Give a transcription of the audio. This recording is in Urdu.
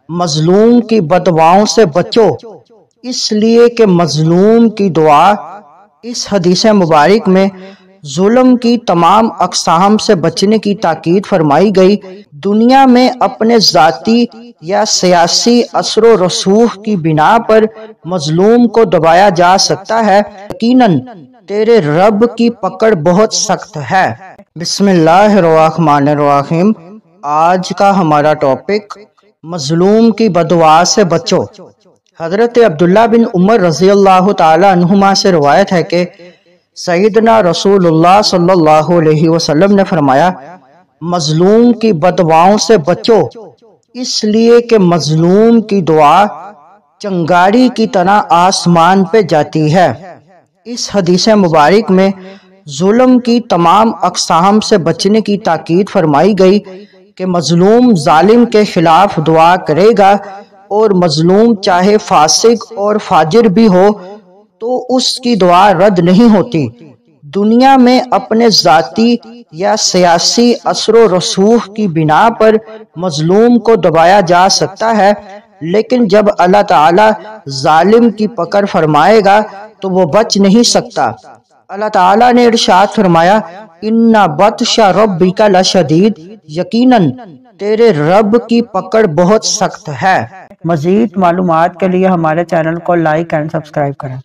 مظلوم کی بددعاؤں سے بچو، اس لیے کہ مظلوم کی دعا۔ اس حدیث مبارک میں ظلم کی تمام اقسام سے بچنے کی تاکید فرمائی گئی۔ دنیا میں اپنے ذاتی یا سیاسی اثر و رسوخ کی بنا پر مظلوم کو دبایا جا سکتا ہے، یقیناً تیرے رب کی پکڑ بہت سخت ہے۔ بسم اللہ الرحمن الرحیم۔ آج کا ہمارا ٹاپک مظلوم کی بددعا سے بچو۔ حضرت عبداللہ بن عمر رضی اللہ تعالی عنہما سے روایت ہے کہ سیدنا رسول اللہ صلی اللہ علیہ وسلم نے فرمایا، مظلوم کی بددعاؤں سے بچو، اس لیے کہ مظلوم کی دعا چنگاڑی کی طرح آسمان پہ جاتی ہے۔ اس حدیث مبارک میں ظلم کی تمام اقسام سے بچنے کی تاکید فرمائی گئی کہ مظلوم ظالم کے خلاف دعا کرے گا، اور مظلوم چاہے فاسق اور فاجر بھی ہو تو اس کی دعا رد نہیں ہوتی۔ دنیا میں اپنے ذاتی یا سیاسی اثر و رسوخ کی بنا پر مظلوم کو دبایا جا سکتا ہے، لیکن جب اللہ تعالی ظالم کی پکڑ فرمائے گا تو وہ بچ نہیں سکتا۔ اللہ تعالی نے ارشاد فرمایا، اِنَّ بَطْشَ رَبِّكَ لَشَدِيدٌ، یقیناً تیرے رب کی پکڑ بہت سخت ہے۔ مزید معلومات کے لیے ہمارے چینل کو لائک اینڈ سبسکرائب کریں۔